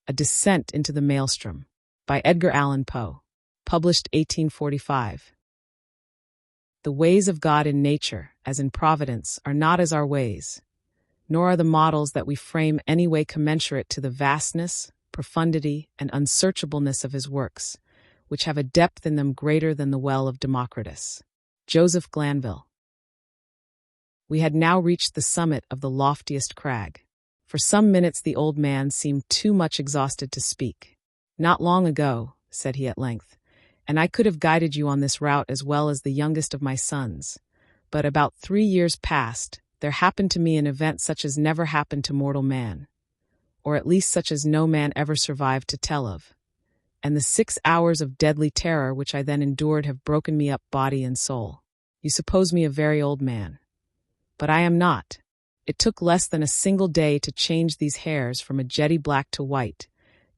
A Descent into the Maelstrom, by Edgar Allan Poe, published 1845. The ways of God in nature, as in providence, are not as our ways, nor are the models that we frame any way commensurate to the vastness, profundity, and unsearchableness of his works, which have a depth in them greater than the well of Democritus. Joseph Glanville. We had now reached the summit of the loftiest crag. For some minutes the old man seemed too much exhausted to speak. "Not long ago," said he at length, "and I could have guided you on this route as well as the youngest of my sons. But about 3 years past, there happened to me an event such as never happened to mortal man, or at least such as no man ever survived to tell of. And the 6 hours of deadly terror which I then endured have broken me up body and soul. You suppose me a very old man. But I am not. It took less than a single day to change these hairs from a jetty black to white,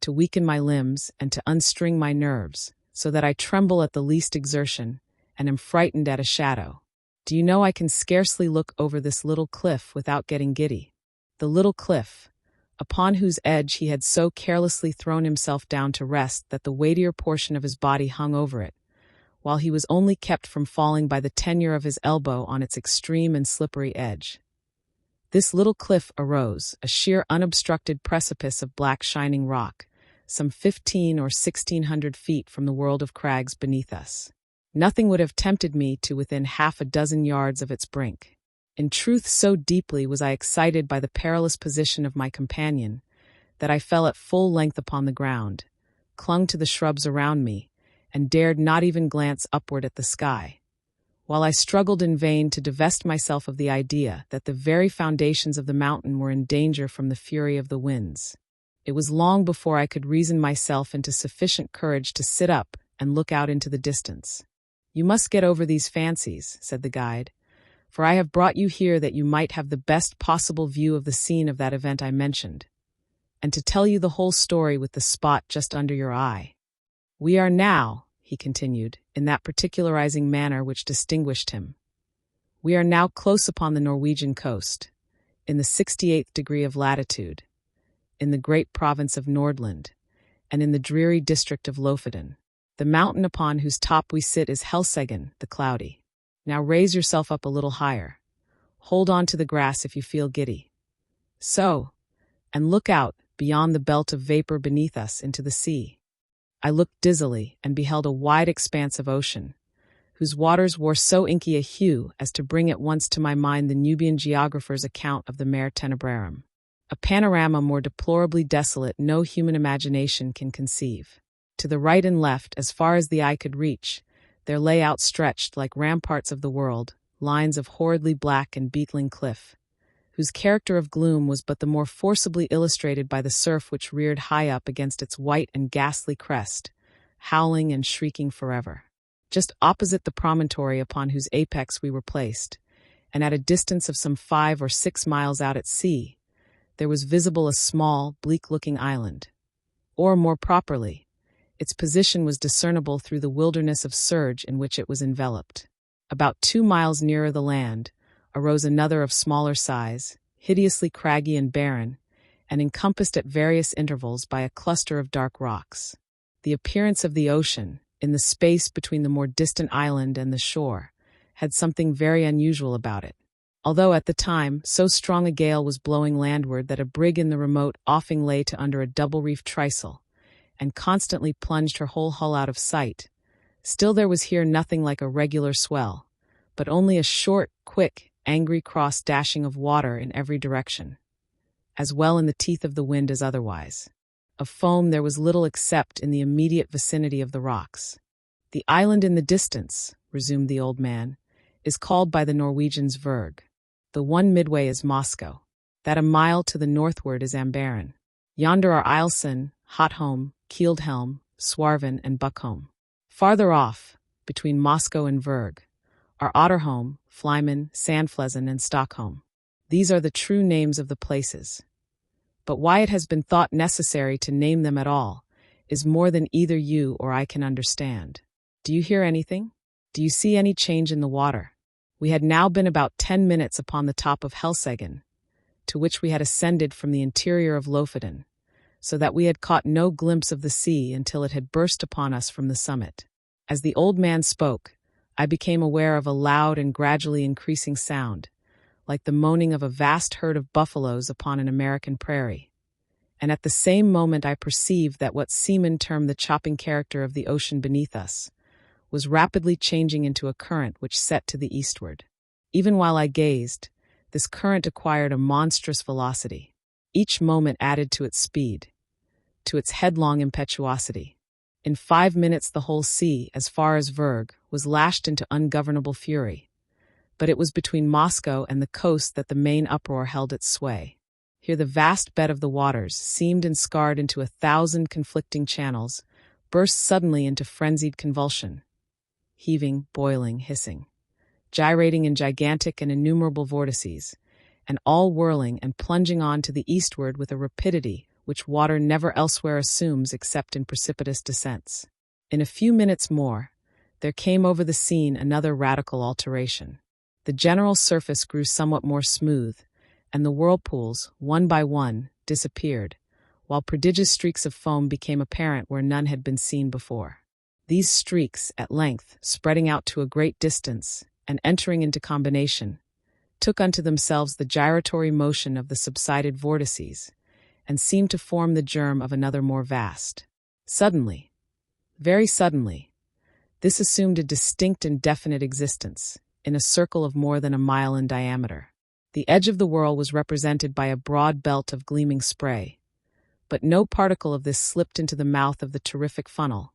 to weaken my limbs and to unstring my nerves, so that I tremble at the least exertion, and am frightened at a shadow. Do you know I can scarcely look over this little cliff without getting giddy? The little cliff, upon whose edge he had so carelessly thrown himself down to rest that the weightier portion of his body hung over it, while he was only kept from falling by the tenure of his elbow on its extreme and slippery edge. This little cliff arose, a sheer unobstructed precipice of black shining rock, some 15 or 1600 feet from the world of crags beneath us. Nothing would have tempted me to within half a dozen yards of its brink. In truth, so deeply was I excited by the perilous position of my companion, that I fell at full length upon the ground, clung to the shrubs around me, and dared not even glance upward at the sky, while I struggled in vain to divest myself of the idea that the very foundations of the mountain were in danger from the fury of the winds. It was long before I could reason myself into sufficient courage to sit up and look out into the distance. "You must get over these fancies," said the guide, "for I have brought you here that you might have the best possible view of the scene of that event I mentioned, and to tell you the whole story with the spot just under your eye. We are now," he continued, in that particularizing manner which distinguished him, "we are now close upon the Norwegian coast, in the 68th degree of latitude, in the great province of Nordland, and in the dreary district of Lofoten. The mountain upon whose top we sit is Helseggen, the Cloudy. Now raise yourself up a little higher. Hold on to the grass if you feel giddy. So, and look out, beyond the belt of vapor beneath us, into the sea." I looked dizzily and beheld a wide expanse of ocean, whose waters wore so inky a hue as to bring at once to my mind the Nubian geographer's account of the Mare Tenebrarum. A panorama more deplorably desolate no human imagination can conceive. To the right and left, as far as the eye could reach, there lay outstretched, like ramparts of the world, lines of horridly black and beetling cliff, whose character of gloom was but the more forcibly illustrated by the surf which reared high up against its white and ghastly crest, howling and shrieking forever. Just opposite the promontory upon whose apex we were placed, and at a distance of some 5 or 6 miles out at sea, there was visible a small, bleak-looking island. Or, more properly, its position was discernible through the wilderness of surge in which it was enveloped. About 2 miles nearer the land arose another of smaller size, hideously craggy and barren, and encompassed at various intervals by a cluster of dark rocks. The appearance of the ocean, in the space between the more distant island and the shore, had something very unusual about it. Although at the time so strong a gale was blowing landward that a brig in the remote offing lay to under a double-reefed trysail, and constantly plunged her whole hull out of sight, still there was here nothing like a regular swell, but only a short, quick, angry cross-dashing of water in every direction, as well in the teeth of the wind as otherwise. Of foam there was little except in the immediate vicinity of the rocks. "The island in the distance," resumed the old man, "is called by the Norwegians Vurg. The one midway is Moscow. That a mile to the northward is Amberen. Yonder are Ilsen, Hotholm, Kieldhelm, Swarven, and Buckholm. Farther off, between Moscow and Vurg, are Otterholm, Flyman, Sandflesen, and Stockholm. These are the true names of the places. But why it has been thought necessary to name them at all is more than either you or I can understand. Do you hear anything? Do you see any change in the water?" We had now been about 10 minutes upon the top of Helseggen, to which we had ascended from the interior of Lofoten, so that we had caught no glimpse of the sea until it had burst upon us from the summit. As the old man spoke, I became aware of a loud and gradually increasing sound, like the moaning of a vast herd of buffaloes upon an American prairie. And at the same moment I perceived that what seamen term the chopping character of the ocean beneath us was rapidly changing into a current which set to the eastward. Even while I gazed, this current acquired a monstrous velocity. Each moment added to its speed, to its headlong impetuosity. In 5 minutes the whole sea, as far as Vurrgh, was lashed into ungovernable fury. But it was between Moscow and the coast that the main uproar held its sway. Here the vast bed of the waters, seamed and scarred into 1,000 conflicting channels, burst suddenly into frenzied convulsion, heaving, boiling, hissing, gyrating in gigantic and innumerable vortices, and all whirling and plunging on to the eastward with a rapidity which water never elsewhere assumes except in precipitous descents. In a few minutes more, there came over the scene another radical alteration. The general surface grew somewhat more smooth, and the whirlpools, one by one, disappeared, while prodigious streaks of foam became apparent where none had been seen before. These streaks, at length, spreading out to a great distance, and entering into combination, took unto themselves the gyratory motion of the subsided vortices, and seemed to form the germ of another more vast. Suddenly, very suddenly, this assumed a distinct and definite existence, in a circle of more than a mile in diameter. The edge of the whirl was represented by a broad belt of gleaming spray, but no particle of this slipped into the mouth of the terrific funnel,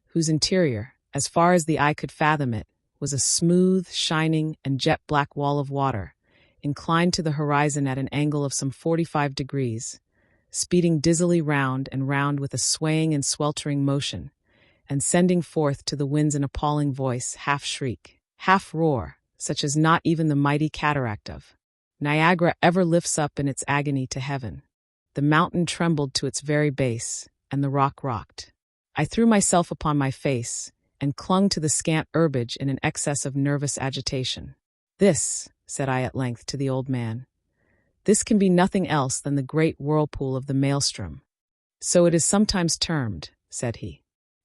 whose interior, as far as the eye could fathom it, was a smooth, shining, and jet-black wall of water, inclined to the horizon at an angle of some 45 degrees, speeding dizzily round and round with a swaying and sweltering motion, and sending forth to the winds an appalling voice, half-shriek, half-roar, such as not even the mighty cataract of Niagara ever lifts up in its agony to heaven. The mountain trembled to its very base, and the rock rocked. I threw myself upon my face, and clung to the scant herbage in an excess of nervous agitation. "This," said I at length to the old man, "this can be nothing else than the great whirlpool of the Maelstrom." "So it is sometimes termed," said he.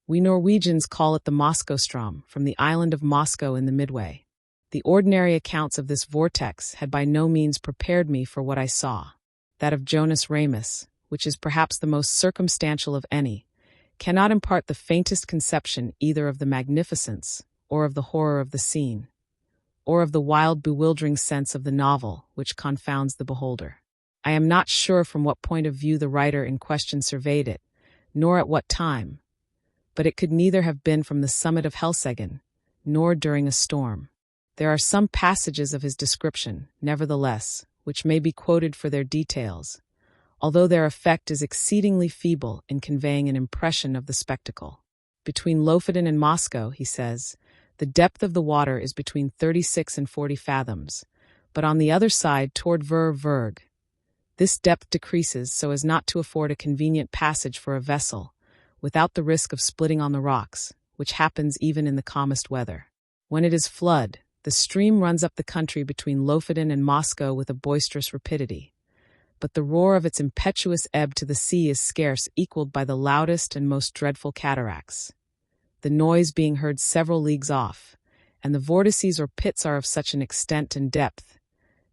"We Norwegians call it the Moskowstrom, from the island of Moscow in the Midway." The ordinary accounts of this vortex had by no means prepared me for what I saw. That of Jonas Ramus, which is perhaps the most circumstantial of any, cannot impart the faintest conception either of the magnificence, or of the horror of the scene, or of the wild, bewildering sense of the novel which confounds the beholder. I am not sure from what point of view the writer in question surveyed it, nor at what time, but it could neither have been from the summit of Helseggen, nor during a storm. There are some passages of his description, nevertheless, which may be quoted for their details, although their effect is exceedingly feeble in conveying an impression of the spectacle. Between Lofoten and Moscow, he says, the depth of the water is between 36 and 40 fathoms, but on the other side toward Vurrgh, this depth decreases so as not to afford a convenient passage for a vessel, without the risk of splitting on the rocks, which happens even in the calmest weather. When it is flood, the stream runs up the country between Lofoten and Moscow with a boisterous rapidity, but the roar of its impetuous ebb to the sea is scarce equaled by the loudest and most dreadful cataracts, the noise being heard several leagues off, and the vortices or pits are of such an extent and depth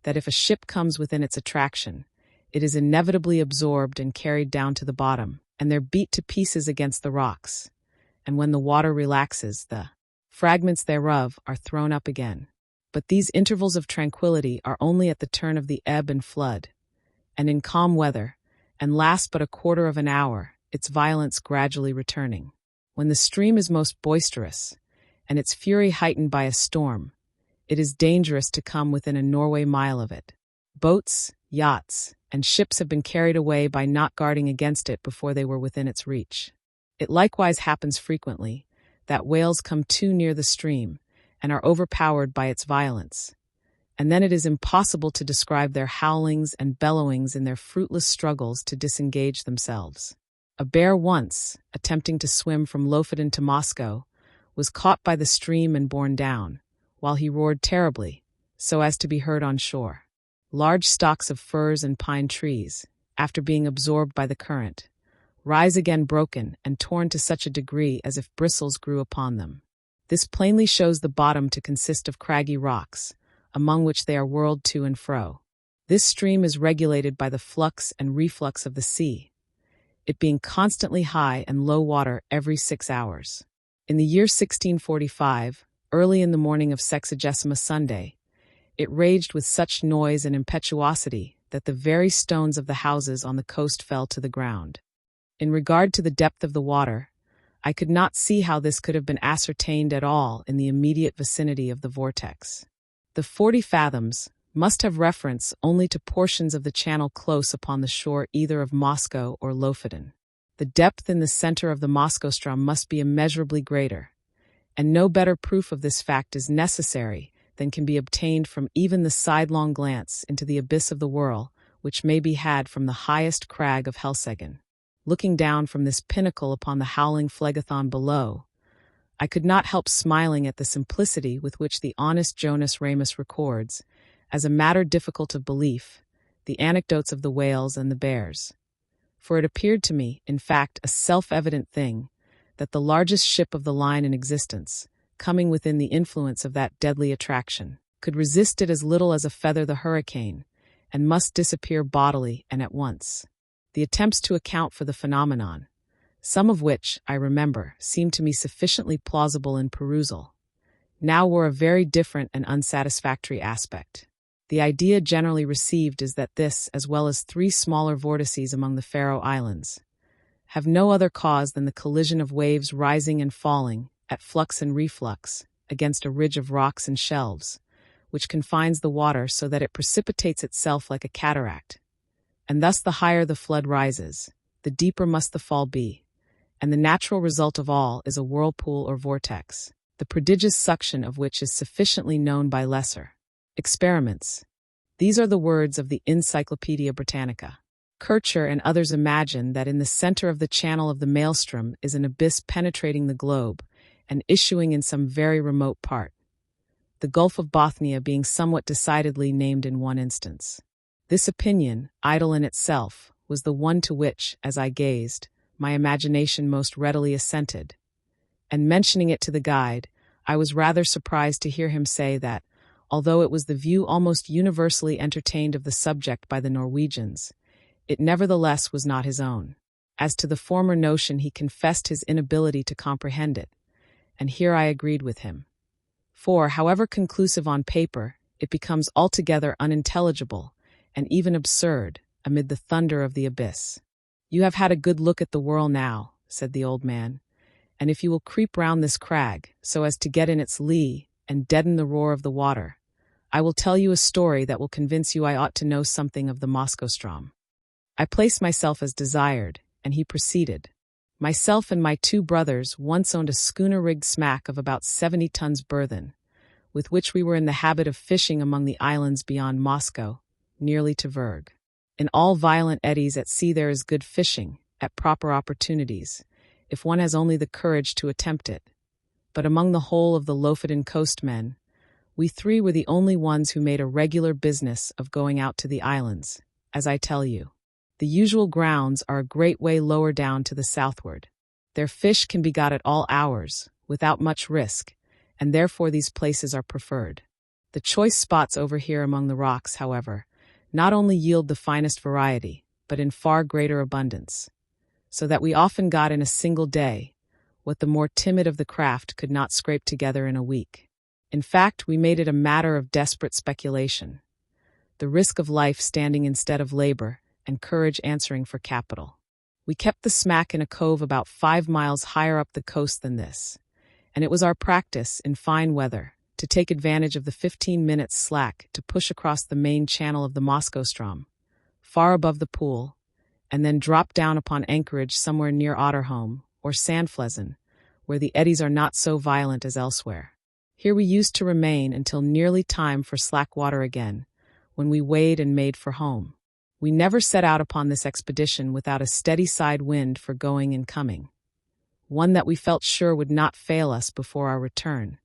that if a ship comes within its attraction, it is inevitably absorbed and carried down to the bottom, and they're beat to pieces against the rocks, and when the water relaxes, the fragments thereof are thrown up again. But these intervals of tranquility are only at the turn of the ebb and flood, and in calm weather, and last but a quarter of an hour, its violence gradually returning. When the stream is most boisterous, and its fury heightened by a storm, it is dangerous to come within a Norway mile of it. Boats, yachts, and ships have been carried away by not guarding against it before they were within its reach. It likewise happens frequently that whales come too near the stream and are overpowered by its violence, and then it is impossible to describe their howlings and bellowings in their fruitless struggles to disengage themselves. A bear once, attempting to swim from Lofoten to Moscow, was caught by the stream and borne down, while he roared terribly, so as to be heard on shore. Large stalks of firs and pine trees, after being absorbed by the current, rise again broken and torn to such a degree as if bristles grew upon them. This plainly shows the bottom to consist of craggy rocks, among which they are whirled to and fro. This stream is regulated by the flux and reflux of the sea, it being constantly high and low water every 6 hours. In the year 1645, early in the morning of Sexagesima Sunday, it raged with such noise and impetuosity that the very stones of the houses on the coast fell to the ground. In regard to the depth of the water, I could not see how this could have been ascertained at all in the immediate vicinity of the vortex. The 40 fathoms must have reference only to portions of the channel close upon the shore either of Moscow or Lofoten. The depth in the center of the Maelström must be immeasurably greater, and no better proof of this fact is necessary than can be obtained from even the sidelong glance into the abyss of the whirl, which may be had from the highest crag of Helseggen. Looking down from this pinnacle upon the howling Phlegethon below, I could not help smiling at the simplicity with which the honest Jonas Ramus records, as a matter difficult of belief, the anecdotes of the whales and the bears. For it appeared to me, in fact, a self-evident thing, that the largest ship of the line in existence, coming within the influence of that deadly attraction, could resist it as little as a feather the hurricane, and must disappear bodily and at once. The attempts to account for the phenomenon, some of which, I remember, seemed to me sufficiently plausible in perusal, now wore a very different and unsatisfactory aspect. The idea generally received is that this, as well as 3 smaller vortices among the Faroe Islands, have no other cause than the collision of waves rising and falling, at flux and reflux, against a ridge of rocks and shelves, which confines the water so that it precipitates itself like a cataract. And thus the higher the flood rises, the deeper must the fall be, and the natural result of all is a whirlpool or vortex, the prodigious suction of which is sufficiently known by lesser experiments. These are the words of the Encyclopaedia Britannica. Kircher and others imagine that in the center of the channel of the Maelstrom is an abyss penetrating the globe and issuing in some very remote part, the Gulf of Bothnia being somewhat decidedly named in one instance. This opinion, idle in itself, was the one to which, as I gazed, my imagination most readily assented, and mentioning it to the guide, I was rather surprised to hear him say that, although it was the view almost universally entertained of the subject by the Norwegians, it nevertheless was not his own. As to the former notion, he confessed his inability to comprehend it, and here I agreed with him. For, however conclusive on paper, it becomes altogether unintelligible, and even absurd, amid the thunder of the abyss. "You have had a good look at the whirl now," said the old man, "and if you will creep round this crag, so as to get in its lee, and deaden the roar of the water, I will tell you a story that will convince you I ought to know something of the Maelström." I placed myself as desired, and he proceeded. Myself and my 2 brothers once owned a schooner-rigged smack of about 70 tons burthen, with which we were in the habit of fishing among the islands beyond Moscow, nearly to Vurg. In all violent eddies at sea there is good fishing, at proper opportunities, if one has only the courage to attempt it. But among the whole of the Lofoten coastmen, we 3 were the only ones who made a regular business of going out to the islands, as I tell you. The usual grounds are a great way lower down to the southward. Their fish can be got at all hours, without much risk, and therefore these places are preferred. The choice spots over here among the rocks, however, not only yield the finest variety, but in far greater abundance, so that we often got in a single day what the more timid of the craft could not scrape together in a week. In fact, we made it a matter of desperate speculation, the risk of life standing instead of labor, and courage answering for capital. We kept the smack in a cove about 5 miles higher up the coast than this, and it was our practice, in fine weather, to take advantage of the 15 minutes slack to push across the main channel of the Maelström, far above the pool, and then drop down upon anchorage somewhere near Otterholm or Sandflesen, where the eddies are not so violent as elsewhere. Here we used to remain until nearly time for slack water again, when we weighed and made for home. We never set out upon this expedition without a steady side wind for going and coming, one that we felt sure would not fail us before our return,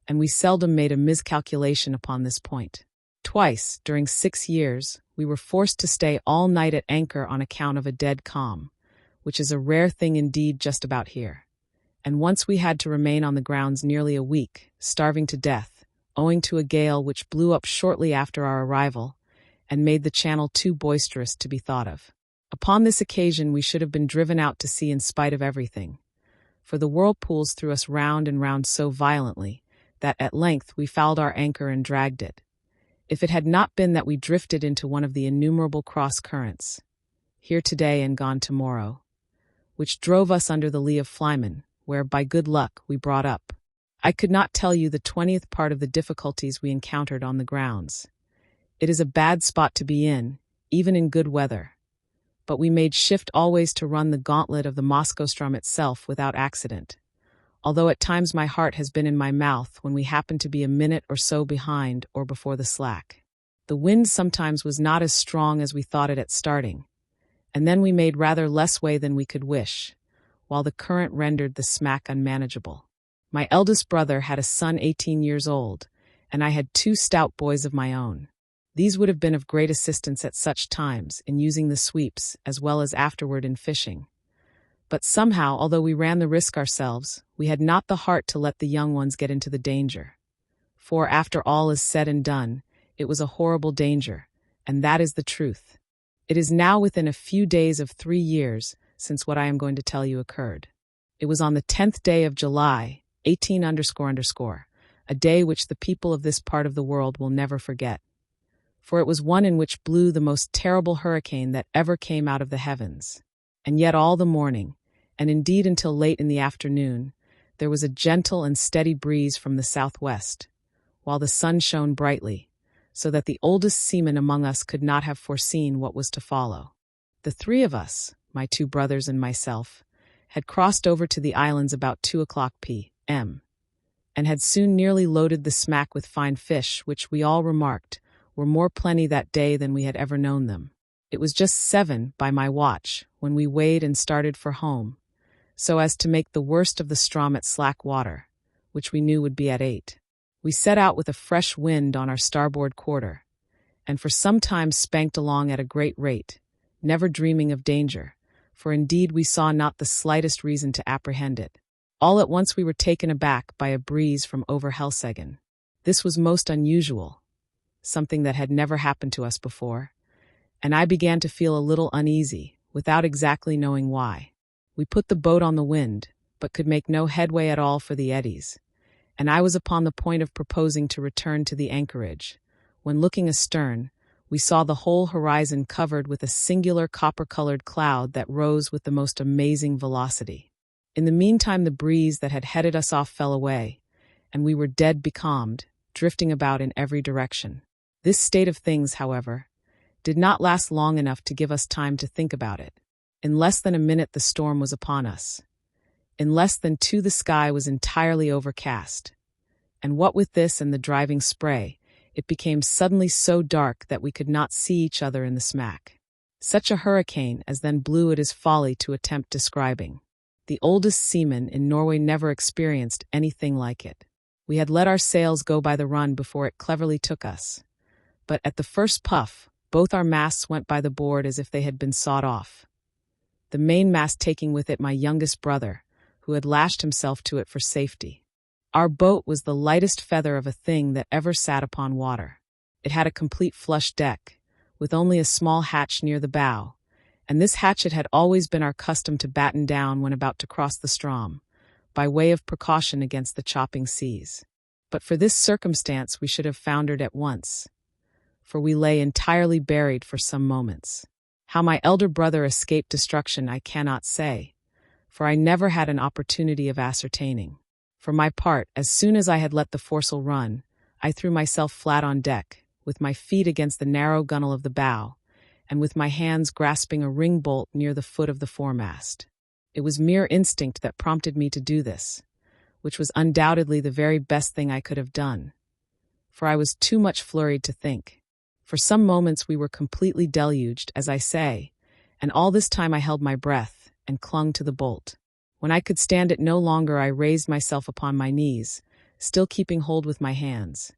and we seldom made a miscalculation upon this point. Twice, during 6 years, we were forced to stay all night at anchor on account of a dead calm, which is a rare thing indeed just about here. And once we had to remain on the grounds nearly a week, starving to death, owing to a gale which blew up shortly after our arrival and made the channel too boisterous to be thought of. Upon this occasion we should have been driven out to sea in spite of everything, for the whirlpools threw us round and round so violently that at length we fouled our anchor and dragged it, if it had not been that we drifted into one of the innumerable cross-currents, here today and gone tomorrow, which drove us under the lee of Flyman, where, by good luck, we brought up. I could not tell you the 20th part of the difficulties we encountered on the grounds. It is a bad spot to be in, even in good weather. But we made shift always to run the gauntlet of the Maelstrom itself without accident, although at times my heart has been in my mouth when we happened to be a minute or so behind or before the slack. The wind sometimes was not as strong as we thought it at starting, and then we made rather less way than we could wish, while the current rendered the smack unmanageable. My eldest brother had a son 18 years old, and I had 2 stout boys of my own. These would have been of great assistance at such times in using the sweeps as well as afterward in fishing. But somehow, although we ran the risk ourselves, we had not the heart to let the young ones get into the danger. For, after all is said and done, it was a horrible danger, and that is the truth. It is now within a few days of 3 years since what I am going to tell you occurred. It was on the 10th day of July, 18 __, a day which the people of this part of the world will never forget. For it was one in which blew the most terrible hurricane that ever came out of the heavens. And yet all the morning, and indeed until late in the afternoon, there was a gentle and steady breeze from the southwest, while the sun shone brightly, so that the oldest seaman among us could not have foreseen what was to follow. The 3 of us, my 2 brothers and myself, had crossed over to the islands about 2 o'clock p.m., and had soon nearly loaded the smack with fine fish, which we all remarked were more plenty that day than we had ever known them. It was just 7 by my watch when we weighed and started for home, so as to make the worst of the Strom at slack water, which we knew would be at 8. We set out with a fresh wind on our starboard quarter, and for some time spanked along at a great rate, never dreaming of danger, for indeed we saw not the slightest reason to apprehend it. All at once we were taken aback by a breeze from over Helseggen. This was most unusual, something that had never happened to us before, and I began to feel a little uneasy, without exactly knowing why. We put the boat on the wind, but could make no headway at all for the eddies, and I was upon the point of proposing to return to the anchorage, when looking astern, we saw the whole horizon covered with a singular copper-colored cloud that rose with the most amazing velocity. In the meantime the breeze that had headed us off fell away, and we were dead becalmed, drifting about in every direction. This state of things, however, did not last long enough to give us time to think about it. In less than a minute the storm was upon us. In less than 2 the sky was entirely overcast. And what with this and the driving spray, it became suddenly so dark that we could not see each other in the smack. Such a hurricane as then blew it is folly to attempt describing. The oldest seaman in Norway never experienced anything like it. We had let our sails go by the run before it cleverly took us. But at the first puff, both our masts went by the board as if they had been sawed off, the mainmast taking with it my youngest brother, who had lashed himself to it for safety. Our boat was the lightest feather of a thing that ever sat upon water. It had a complete flush deck, with only a small hatch near the bow, and this hatch it had always been our custom to batten down when about to cross the Strom, by way of precaution against the chopping seas. But for this circumstance we should have foundered at once, for we lay entirely buried for some moments. How my elder brother escaped destruction I cannot say, for I never had an opportunity of ascertaining. For my part, as soon as I had let the foresail run, I threw myself flat on deck, with my feet against the narrow gunwale of the bow, and with my hands grasping a ring bolt near the foot of the foremast. It was mere instinct that prompted me to do this, which was undoubtedly the very best thing I could have done, for I was too much flurried to think. For some moments we were completely deluged, as I say, and all this time I held my breath and clung to the bolt. When I could stand it no longer I raised myself upon my knees, still keeping hold with my hands,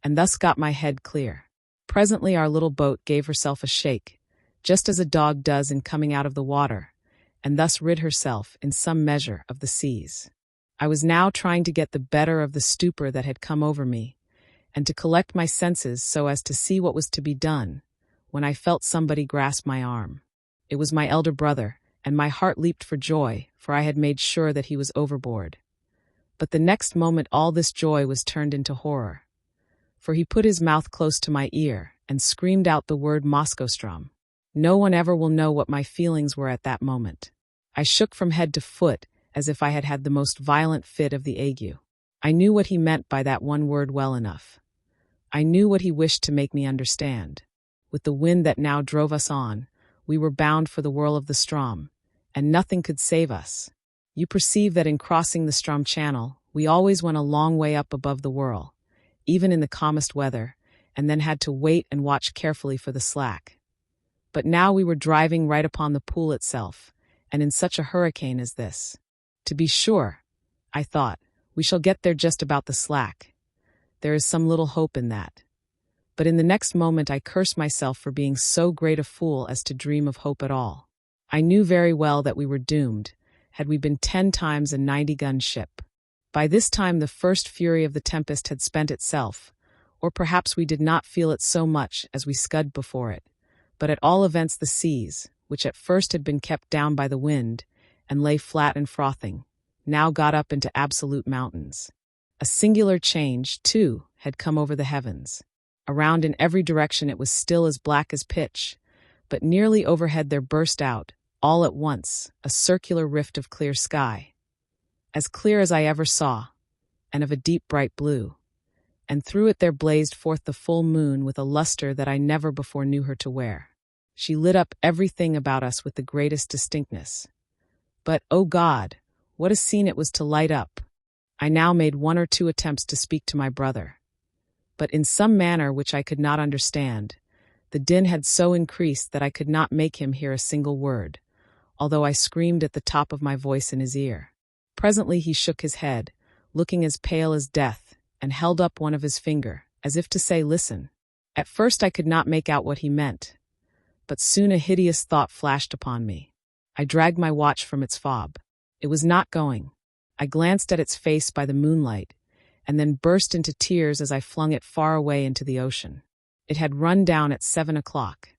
and thus got my head clear. Presently our little boat gave herself a shake, just as a dog does in coming out of the water, and thus rid herself, in some measure, of the seas. I was now trying to get the better of the stupor that had come over me, and to collect my senses so as to see what was to be done, when I felt somebody grasp my arm. It was my elder brother, and my heart leaped for joy, for I had made sure that he was overboard. But the next moment all this joy was turned into horror, for he put his mouth close to my ear and screamed out the word Maelström. No one ever will know what my feelings were at that moment. I shook from head to foot, as if I had had the most violent fit of the ague. I knew what he meant by that one word well enough. I knew what he wished to make me understand. With the wind that now drove us on, we were bound for the whirl of the Strom, and nothing could save us. You perceive that in crossing the Strom Channel, we always went a long way up above the whirl, even in the calmest weather, and then had to wait and watch carefully for the slack. But now we were driving right upon the pool itself, and in such a hurricane as this. To be sure, I thought, we shall get there just about the slack. There is some little hope in that. But in the next moment I cursed myself for being so great a fool as to dream of hope at all. I knew very well that we were doomed, had we been 10 times a 90-gun ship. By this time the first fury of the tempest had spent itself, or perhaps we did not feel it so much as we scud before it, but at all events the seas, which at first had been kept down by the wind, and lay flat and frothing, now got up into absolute mountains. A singular change, too, had come over the heavens. Around in every direction it was still as black as pitch, but nearly overhead there burst out, all at once, a circular rift of clear sky, as clear as I ever saw, and of a deep bright blue, and through it there blazed forth the full moon with a luster that I never before knew her to wear. She lit up everything about us with the greatest distinctness. But, oh God, what a scene it was to light up! I now made 1 or 2 attempts to speak to my brother, but in some manner which I could not understand, the din had so increased that I could not make him hear a single word, although I screamed at the top of my voice in his ear. Presently he shook his head, looking as pale as death, and held up one of his finger, as if to say, "Listen." At first I could not make out what he meant, but soon a hideous thought flashed upon me. I dragged my watch from its fob. It was not going. I glanced at its face by the moonlight, and then burst into tears as I flung it far away into the ocean. It had run down at 7 o'clock.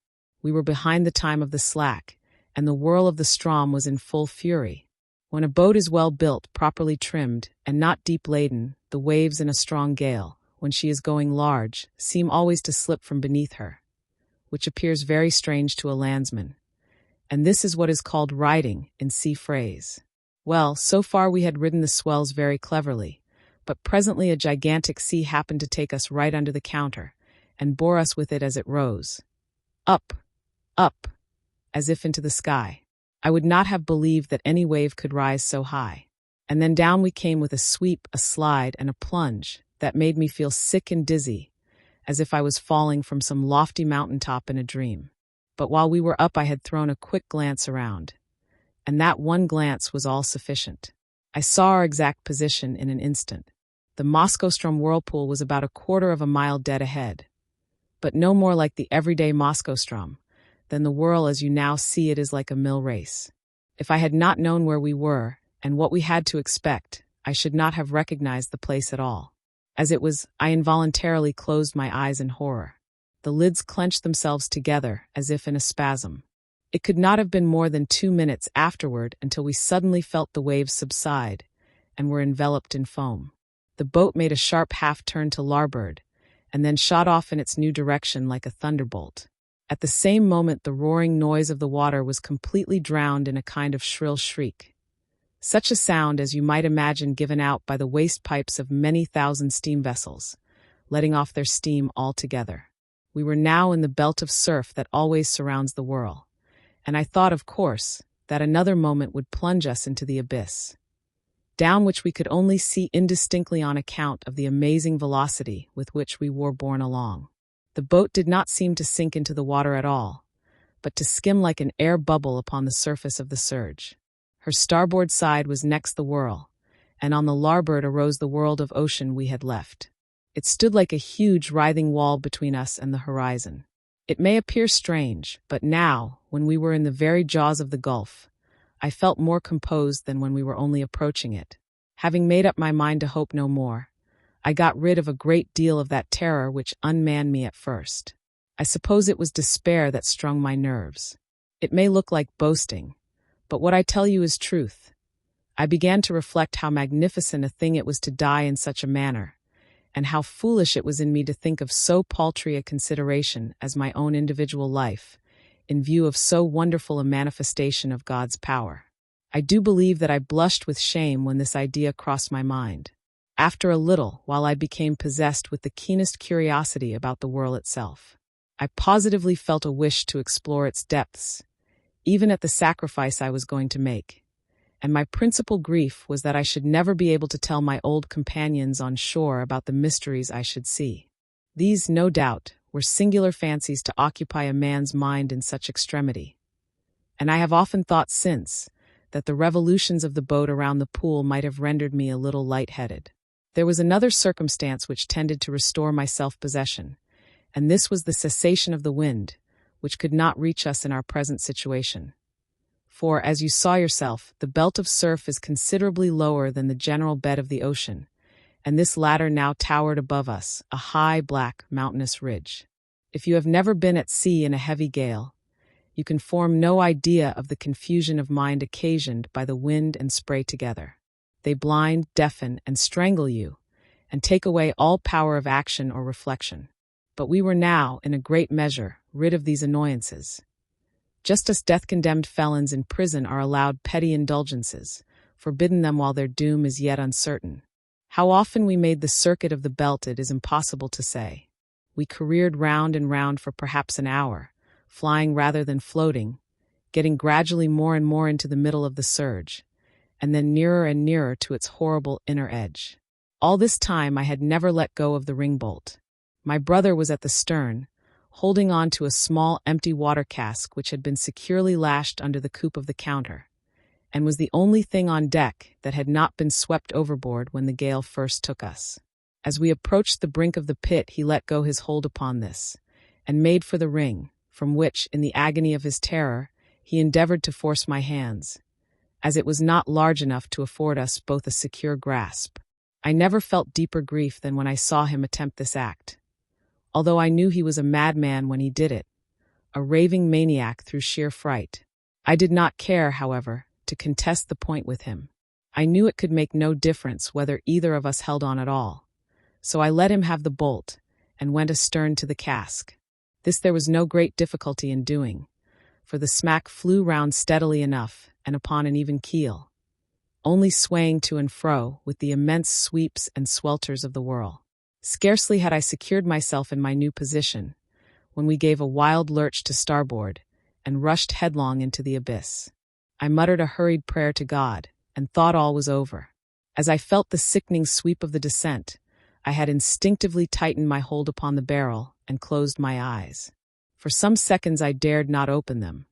We were behind the time of the slack, and the whirl of the Strom was in full fury. When a boat is well built, properly trimmed, and not deep laden, the waves in a strong gale, when she is going large, seem always to slip from beneath her, which appears very strange to a landsman. And this is what is called riding in sea phrase. Well, so far we had ridden the swells very cleverly, but presently a gigantic sea happened to take us right under the counter, and bore us with it as it rose. Up, up, as if into the sky. I would not have believed that any wave could rise so high. And then down we came with a sweep, a slide, and a plunge that made me feel sick and dizzy, as if I was falling from some lofty mountaintop in a dream. But while we were up I had thrown a quick glance around, and that one glance was all sufficient. I saw our exact position in an instant. The Maelström whirlpool was about 1/4 of a mile dead ahead, but no more like the everyday Maelstrom than the whirl as you now see it is like a mill race. If I had not known where we were and what we had to expect, I should not have recognized the place at all. As it was, I involuntarily closed my eyes in horror. The lids clenched themselves together as if in a spasm. It could not have been more than 2 minutes afterward until we suddenly felt the waves subside and were enveloped in foam. The boat made a sharp half-turn to larboard, and then shot off in its new direction like a thunderbolt. At the same moment the roaring noise of the water was completely drowned in a kind of shrill shriek. Such a sound as you might imagine given out by the waste pipes of many thousand steam vessels, letting off their steam altogether. We were now in the belt of surf that always surrounds the whirl, and I thought, of course, that another moment would plunge us into the abyss, down which we could only see indistinctly on account of the amazing velocity with which we were borne along. The boat did not seem to sink into the water at all, but to skim like an air bubble upon the surface of the surge. Her starboard side was next the whirl, and on the larboard arose the world of ocean we had left. It stood like a huge writhing wall between us and the horizon. It may appear strange, but now, when we were in the very jaws of the gulf, I felt more composed than when we were only approaching it. Having made up my mind to hope no more, I got rid of a great deal of that terror which unmanned me at first. I suppose it was despair that strung my nerves. It may look like boasting, but what I tell you is truth. I began to reflect how magnificent a thing it was to die in such a manner, and how foolish it was in me to think of so paltry a consideration as my own individual life, in view of so wonderful a manifestation of God's power. I do believe that I blushed with shame when this idea crossed my mind. After a little, while I became possessed with the keenest curiosity about the whirl itself, I positively felt a wish to explore its depths, even at the sacrifice I was going to make. And my principal grief was that I should never be able to tell my old companions on shore about the mysteries I should see. These, no doubt, were singular fancies to occupy a man's mind in such extremity. And I have often thought since that the revolutions of the boat around the pool might have rendered me a little light-headed. There was another circumstance which tended to restore my self-possession, and this was the cessation of the wind, which could not reach us in our present situation. For, as you saw yourself, the belt of surf is considerably lower than the general bed of the ocean, and this latter now towered above us, a high, black, mountainous ridge. If you have never been at sea in a heavy gale, you can form no idea of the confusion of mind occasioned by the wind and spray together. They blind, deafen, and strangle you, and take away all power of action or reflection. But we were now, in a great measure, rid of these annoyances. Just as death-condemned felons in prison are allowed petty indulgences, forbidden them while their doom is yet uncertain. How often we made the circuit of the belt it is impossible to say. We careered round and round for perhaps an hour, flying rather than floating, getting gradually more and more into the middle of the surge, and then nearer and nearer to its horrible inner edge. All this time I had never let go of the ring-bolt. My brother was at the stern, holding on to a small empty water cask which had been securely lashed under the coop of the counter, and was the only thing on deck that had not been swept overboard when the gale first took us. As we approached the brink of the pit, he let go his hold upon this, and made for the ring, from which, in the agony of his terror, he endeavored to force my hands, as it was not large enough to afford us both a secure grasp. I never felt deeper grief than when I saw him attempt this act. Although I knew he was a madman when he did it, a raving maniac through sheer fright. I did not care, however, to contest the point with him. I knew it could make no difference whether either of us held on at all, so I let him have the bolt and went astern to the cask. This there was no great difficulty in doing, for the smack flew round steadily enough and upon an even keel, only swaying to and fro with the immense sweeps and swelters of the whirl. Scarcely had I secured myself in my new position, when we gave a wild lurch to starboard and rushed headlong into the abyss. I muttered a hurried prayer to God, and thought all was over. As I felt the sickening sweep of the descent, I had instinctively tightened my hold upon the barrel and closed my eyes. For some seconds I dared not open them,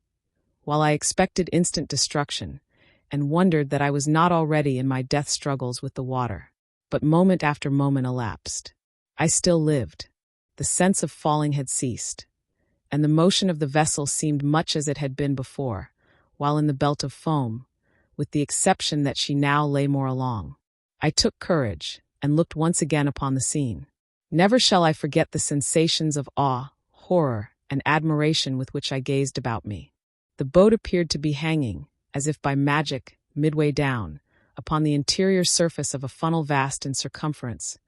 while I expected instant destruction, and wondered that I was not already in my death struggles with the water. But moment after moment elapsed. I still lived. The sense of falling had ceased, and the motion of the vessel seemed much as it had been before, while in the belt of foam, with the exception that she now lay more along. I took courage, and looked once again upon the scene. Never shall I forget the sensations of awe, horror, and admiration with which I gazed about me. The boat appeared to be hanging, as if by magic, midway down, upon the interior surface of a funnel vast in circumference,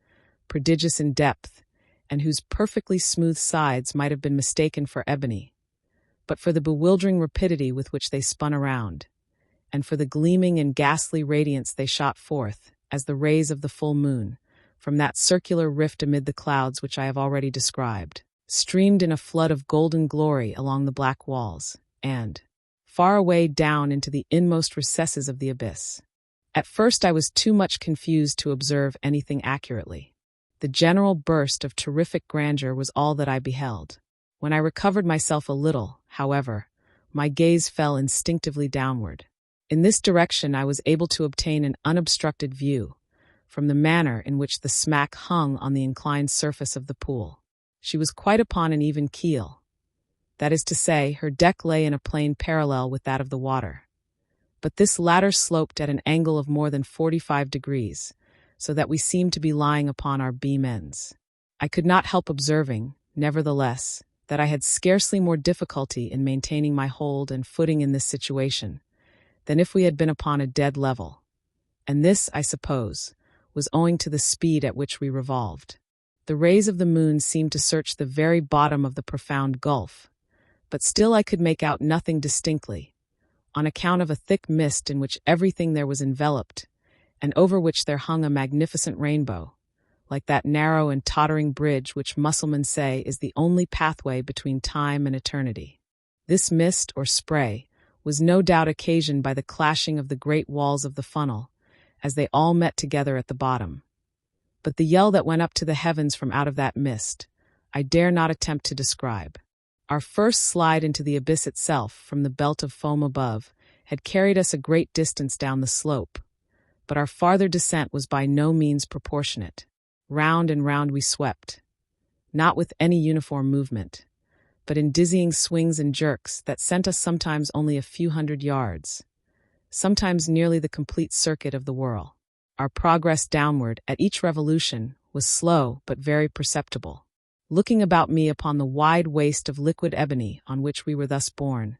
prodigious in depth, and whose perfectly smooth sides might have been mistaken for ebony, but for the bewildering rapidity with which they spun around, and for the gleaming and ghastly radiance they shot forth, as the rays of the full moon, from that circular rift amid the clouds which I have already described, streamed in a flood of golden glory along the black walls, and, far away down into the inmost recesses of the abyss. At first I was too much confused to observe anything accurately. The general burst of terrific grandeur was all that I beheld. When I recovered myself a little, however, my gaze fell instinctively downward. In this direction I was able to obtain an unobstructed view, from the manner in which the smack hung on the inclined surface of the pool. She was quite upon an even keel. That is to say, her deck lay in a plane parallel with that of the water. but this latter sloped at an angle of more than 45 degrees, so that we seemed to be lying upon our beam ends. I could not help observing, nevertheless, that I had scarcely more difficulty in maintaining my hold and footing in this situation than if we had been upon a dead level. And this, I suppose, was owing to the speed at which we revolved. The rays of the moon seemed to search the very bottom of the profound gulf, but still I could make out nothing distinctly, on account of a thick mist in which everything there was enveloped, and over which there hung a magnificent rainbow, like that narrow and tottering bridge which Mussulmans say is the only pathway between time and eternity. This mist, or spray, was no doubt occasioned by the clashing of the great walls of the funnel, as they all met together at the bottom. But the yell that went up to the heavens from out of that mist, I dare not attempt to describe. Our first slide into the abyss itself from the belt of foam above had carried us a great distance down the slope, but our farther descent was by no means proportionate. Round and round we swept, not with any uniform movement, but in dizzying swings and jerks that sent us sometimes only a few hundred yards, sometimes nearly the complete circuit of the whirl. Our progress downward at each revolution was slow but very perceptible. Looking about me upon the wide waste of liquid ebony on which we were thus borne,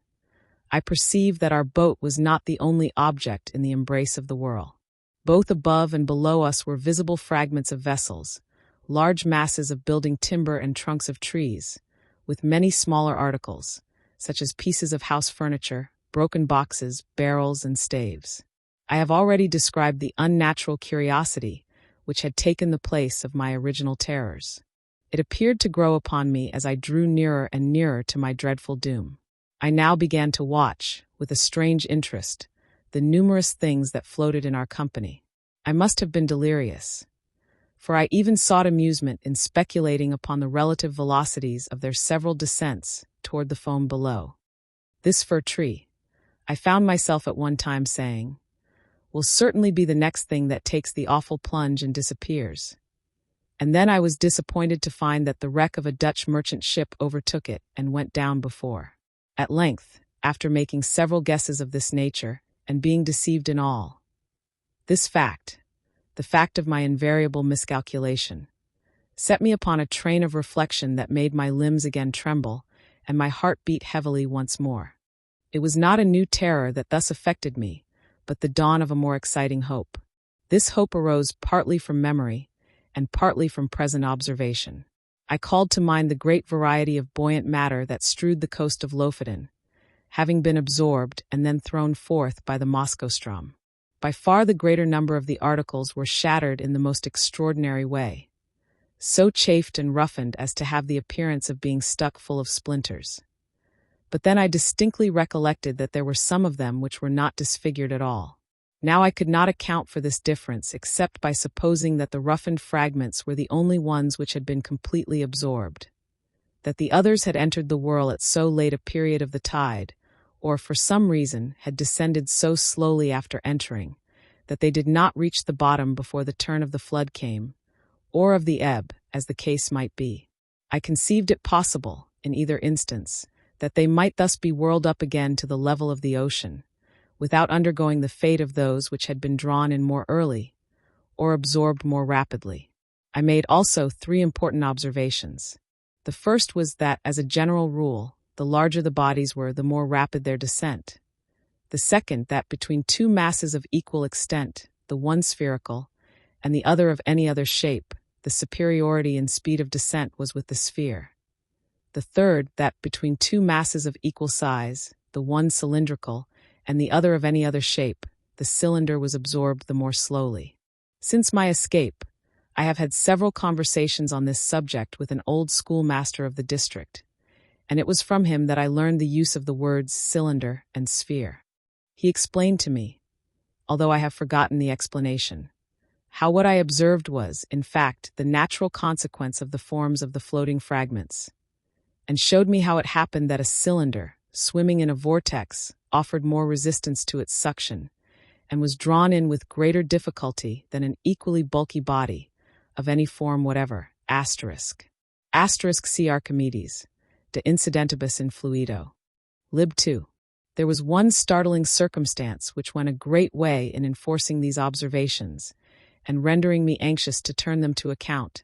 I perceived that our boat was not the only object in the embrace of the whirl. Both above and below us were visible fragments of vessels, large masses of building timber and trunks of trees, with many smaller articles, such as pieces of house furniture, broken boxes, barrels, and staves. I have already described the unnatural curiosity which had taken the place of my original terrors. It appeared to grow upon me as I drew nearer and nearer to my dreadful doom. I now began to watch, with a strange interest, the numerous things that floated in our company. I must have been delirious, for I even sought amusement in speculating upon the relative velocities of their several descents toward the foam below. This fir tree, I found myself at one time saying, will certainly be the next thing that takes the awful plunge and disappears. And then I was disappointed to find that the wreck of a Dutch merchant ship overtook it and went down before. At length, after making several guesses of this nature, and being deceived in all, this fact, the fact of my invariable miscalculation, set me upon a train of reflection that made my limbs again tremble, and my heart beat heavily once more. It was not a new terror that thus affected me, but the dawn of a more exciting hope. This hope arose partly from memory, and partly from present observation. I called to mind the great variety of buoyant matter that strewed the coast of Lofoten, having been absorbed and then thrown forth by the Maelstrom. By far the greater number of the articles were shattered in the most extraordinary way, so chafed and roughened as to have the appearance of being stuck full of splinters. But then I distinctly recollected that there were some of them which were not disfigured at all. Now I could not account for this difference except by supposing that the roughened fragments were the only ones which had been completely absorbed, that the others had entered the whirl at so late a period of the tide, or for some reason had descended so slowly after entering, that they did not reach the bottom before the turn of the flood came, or of the ebb, as the case might be. I conceived it possible, in either instance, that they might thus be whirled up again to the level of the ocean, without undergoing the fate of those which had been drawn in more early, or absorbed more rapidly. I made also 3 important observations. The first was that, as a general rule, the larger the bodies were, the more rapid their descent. The second, that between 2 masses of equal extent, the one spherical, and the other of any other shape, the superiority in speed of descent was with the sphere. The third, that between 2 masses of equal size, the one cylindrical, and the other of any other shape, the cylinder was absorbed the more slowly. Since my escape, I have had several conversations on this subject with an old schoolmaster of the district, and it was from him that I learned the use of the words cylinder and sphere. He explained to me, although I have forgotten the explanation, how what I observed was, in fact, the natural consequence of the forms of the floating fragments, and showed me how it happened that a cylinder, swimming in a vortex, offered more resistance to its suction, and was drawn in with greater difficulty than an equally bulky body, of any form whatever. Asterisk see Archimedes, De Incidentibus in Fluido. Lib 2. There was one startling circumstance which went a great way in enforcing these observations, and rendering me anxious to turn them to account.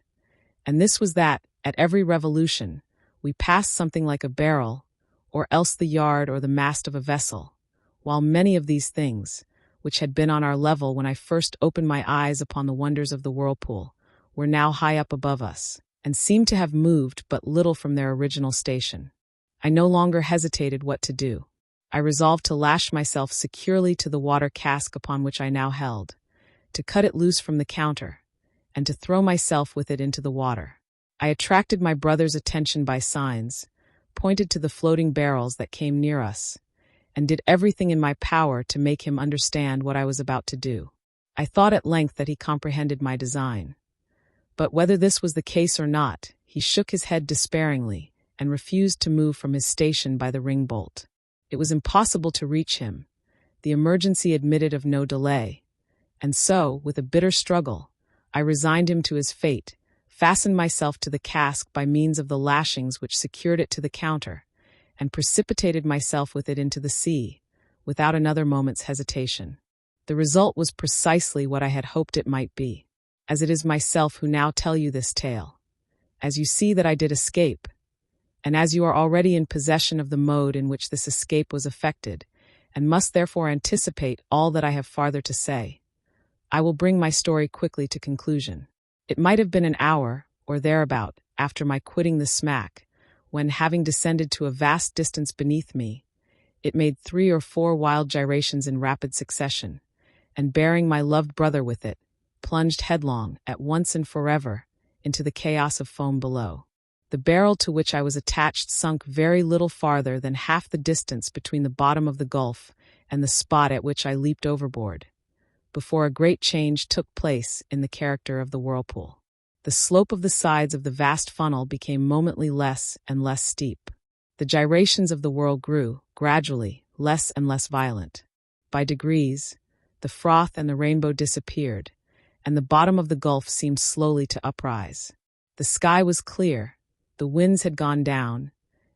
And this was that, at every revolution, we passed something like a barrel, or else the yard or the mast of a vessel, while many of these things, which had been on our level when I first opened my eyes upon the wonders of the whirlpool, were now high up above us, and seemed to have moved but little from their original station. I no longer hesitated what to do. I resolved to lash myself securely to the water cask upon which I now held, to cut it loose from the counter, and to throw myself with it into the water. I attracted my brother's attention by signs, pointed to the floating barrels that came near us, and did everything in my power to make him understand what I was about to do. I thought at length that he comprehended my design. But whether this was the case or not, he shook his head despairingly and refused to move from his station by the ring bolt. It was impossible to reach him. The emergency admitted of no delay. And so, with a bitter struggle, I resigned him to his fate, fastened myself to the cask by means of the lashings which secured it to the counter, and precipitated myself with it into the sea, without another moment's hesitation. The result was precisely what I had hoped it might be, as it is myself who now tell you this tale. As you see that I did escape, and as you are already in possession of the mode in which this escape was effected, and must therefore anticipate all that I have farther to say, I will bring my story quickly to conclusion. It might have been an hour, or thereabout, after my quitting the smack, when, having descended to a vast distance beneath me, it made 3 or 4 wild gyrations in rapid succession, and bearing my loved brother with it, plunged headlong, at once and forever, into the chaos of foam below. The barrel to which I was attached sunk very little farther than half the distance between the bottom of the gulf and the spot at which I leaped overboard, before a great change took place in the character of the whirlpool. The slope of the sides of the vast funnel became momently less and less steep. The gyrations of the whirl grew, gradually, less and less violent. By degrees, the froth and the rainbow disappeared, and the bottom of the gulf seemed slowly to uprise. The sky was clear, the winds had gone down,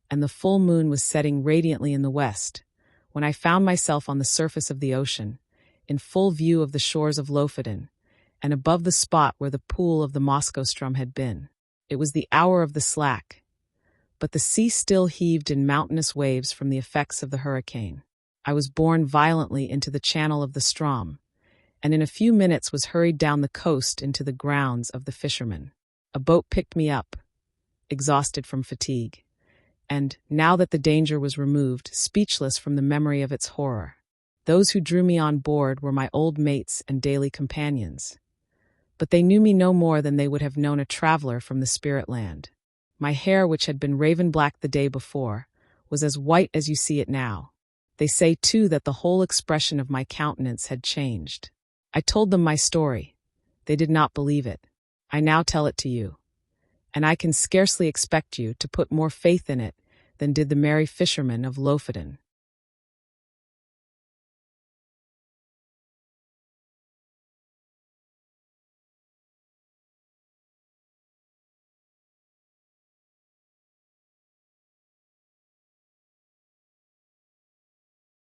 and the full moon was setting radiantly in the west, when I found myself on the surface of the ocean, in full view of the shores of Lofoten, and above the spot where the pool of the Maelstrom had been. It was the hour of the slack, but the sea still heaved in mountainous waves from the effects of the hurricane. I was borne violently into the channel of the Strom, and in a few minutes was hurried down the coast into the grounds of the fishermen. A boat picked me up, exhausted from fatigue, and, now that the danger was removed, speechless from the memory of its horror. Those who drew me on board were my old mates and daily companions, but they knew me no more than they would have known a traveler from the spirit land. My hair, which had been raven black the day before, was as white as you see it now. They say, too, that the whole expression of my countenance had changed. I told them my story. They did not believe it. I now tell it to you, and I can scarcely expect you to put more faith in it than did the merry fishermen of Lofoten.